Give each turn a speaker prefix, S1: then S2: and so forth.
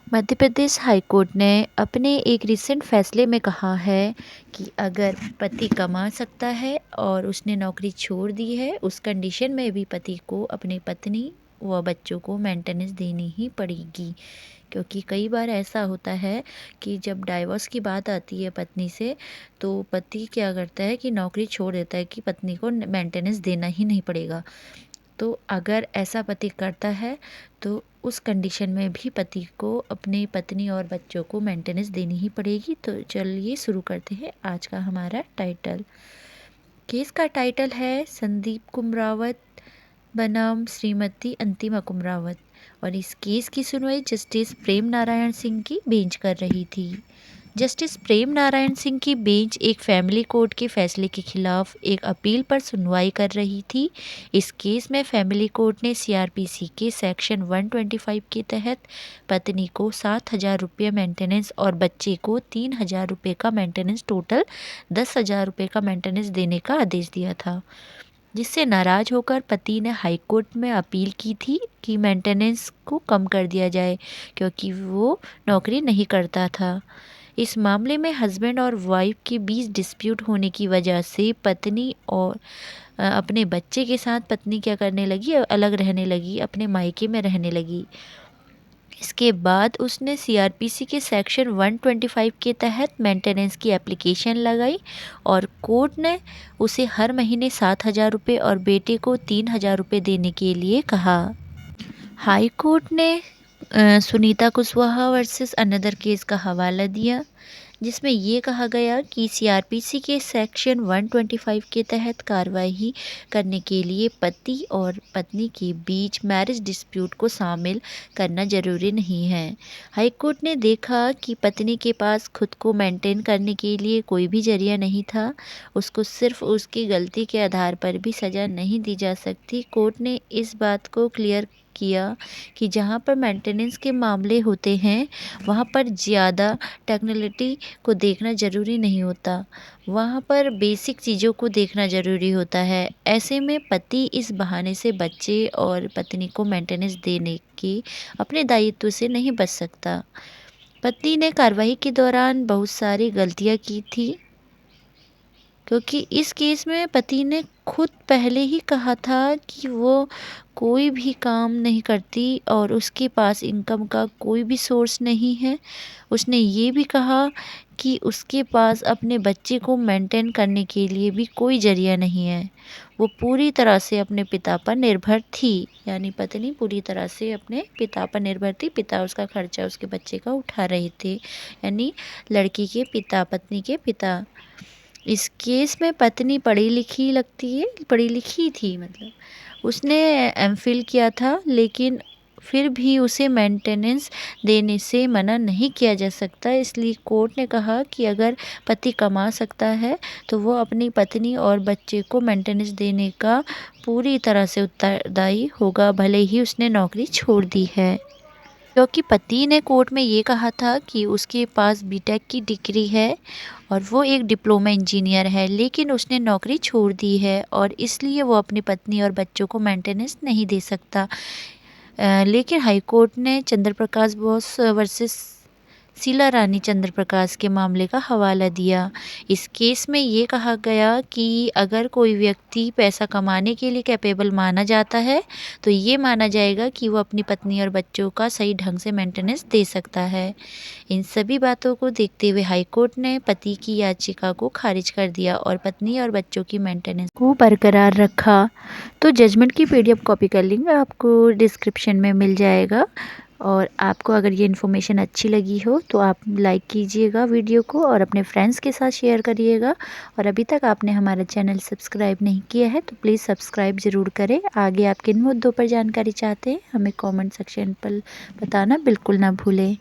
S1: Madhya Pradesh high court ने अपने एक रिसेंट फैसले में कहा है कि अगर पति कमा सकता है और उसने नौकरी छोड़ दी है, उस कंडीशन में भी पति को अपनी पत्नी व बच्चों को मेंटेनेंस देनी ही पड़ेगी। क्योंकि कई बार ऐसा होता है कि जब डाइवोर्स की बात आती है पत्नी से, तो पति क्या करता है कि नौकरी छोड़ देता है कि पत्नी को मेंटेनेंस देना ही नहीं पड़ेगा। तो अगर ऐसा पति करता है तो उस कंडीशन में भी पति को अपनी पत्नी और बच्चों को मेंटेनेंस देनी ही पड़ेगी। तो चलिए शुरू करते हैं आज का हमारा टाइटल। केस का टाइटल है संदीप कुमरावत बनाम श्रीमती अंतिमा कुमरावत और इस केस की सुनवाई जस्टिस प्रेम नारायण सिंह की बेंच कर रही थी। जस्टिस प्रेम नारायण सिंह की बेंच एक फैमिली कोर्ट के फैसले के खिलाफ एक अपील पर सुनवाई कर रही थी। इस केस में फैमिली कोर्ट ने सीआरपीसी के सेक्शन 125 के तहत पत्नी को 7,000 रुपये मेंटेनेंस और बच्चे को 3,000 रुपये का मेंटेनेंस, टोटल 10,000 रुपये का मेंटेनेंस देने का आदेश दिया था, जिससे नाराज होकर पति ने हाई कोर्ट में अपील की थी कि मेंटेनेंस को कम कर दिया जाए क्योंकि वो नौकरी नहीं करता था। इस मामले में हस्बैंड और वाइफ के बीच डिस्प्यूट होने की वजह से पत्नी और अपने बच्चे के साथ पत्नी क्या करने लगी, अलग रहने लगी, अपने मायके में रहने लगी। इसके बाद उसने सीआरपीसी के सेक्शन 125 के तहत मेंटेनेंस की एप्लीकेशन लगाई और कोर्ट ने उसे हर महीने 7,000 रुपये और बेटे को 3,000 रुपये देने के लिए कहा। हाई कोर्ट ने Sunita Kushwaha versus another case का हवाला दिया, जिसमें ये कहा गया कि सीआरपीसी के सेक्शन 125 के तहत कार्रवाई करने के लिए पति और पत्नी के बीच मैरिज डिस्प्यूट को शामिल करना जरूरी नहीं है। हाई कोर्ट ने देखा कि पत्नी के पास खुद को मेंटेन करने के लिए कोई भी जरिया नहीं था। उसको सिर्फ उसकी गलती के आधार पर भी सज़ा नहीं दी जा सकती। कोर्ट ने इस बात को क्लियर किया कि जहां पर मेंटेनेंस के मामले होते हैं वहां पर ज़्यादा टेक्निकलिटी को देखना ज़रूरी नहीं होता, वहाँ पर बेसिक चीज़ों को देखना ज़रूरी होता है। ऐसे में पति इस बहाने से बच्चे और पत्नी को मेंटेनेंस देने के अपने दायित्व से नहीं बच सकता। पति ने कार्रवाई के दौरान बहुत सारी गलतियाँ की थी, क्योंकि इस केस में पति ने खुद पहले ही कहा था कि वो कोई भी काम नहीं करती और उसके पास इनकम का कोई भी सोर्स नहीं है। उसने ये भी कहा कि उसके पास अपने बच्चे को मेंटेन करने के लिए भी कोई जरिया नहीं है। वो पूरी तरह से अपने पिता पर निर्भर थी, यानी पत्नी पूरी तरह से अपने पिता पर निर्भर थी। पिता उसका खर्चा उसके बच्चे का उठा रहे थे, यानी लड़की के पिता, पत्नी के पिता। इस केस में पत्नी पढ़ी लिखी लगती है, पढ़ी लिखी थी, मतलब उसने एमफिल किया था, लेकिन फिर भी उसे मेंटेनेंस देने से मना नहीं किया जा सकता। इसलिए कोर्ट ने कहा कि अगर पति कमा सकता है तो वो अपनी पत्नी और बच्चे को मेंटेनेंस देने का पूरी तरह से उत्तरदायी होगा, भले ही उसने नौकरी छोड़ दी है। क्योंकि पति ने कोर्ट में ये कहा था कि उसके पास बीटेक की डिग्री है और वो एक डिप्लोमा इंजीनियर है, लेकिन उसने नौकरी छोड़ दी है और इसलिए वो अपनी पत्नी और बच्चों को मेंटेनेंस नहीं दे सकता। लेकिन हाई कोर्ट ने चंद्र प्रकाश बोस वर्सेस शीला रानी चंद्र प्रकाश के मामले का हवाला दिया। इस केस में ये कहा गया कि अगर कोई व्यक्ति पैसा कमाने के लिए कैपेबल माना जाता है तो ये माना जाएगा कि वो अपनी पत्नी और बच्चों का सही ढंग से मेंटेनेंस दे सकता है। इन सभी बातों को देखते हुए हाई कोर्ट ने पति की याचिका को खारिज कर दिया और पत्नी और बच्चों की मेंटेनेंस को बरकरार रखा। तो जजमेंट की पीडीएफ कॉपी कर लेंगे, आपको डिस्क्रिप्शन में मिल जाएगा। और आपको अगर ये इन्फॉर्मेशन अच्छी लगी हो तो आप लाइक कीजिएगा वीडियो को और अपने फ्रेंड्स के साथ शेयर करिएगा। और अभी तक आपने हमारा चैनल सब्सक्राइब नहीं किया है तो प्लीज़ सब्सक्राइब ज़रूर करें। आगे आप किन मुद्दों पर जानकारी चाहते हैं हमें कमेंट सेक्शन पर बताना बिल्कुल ना भूलें।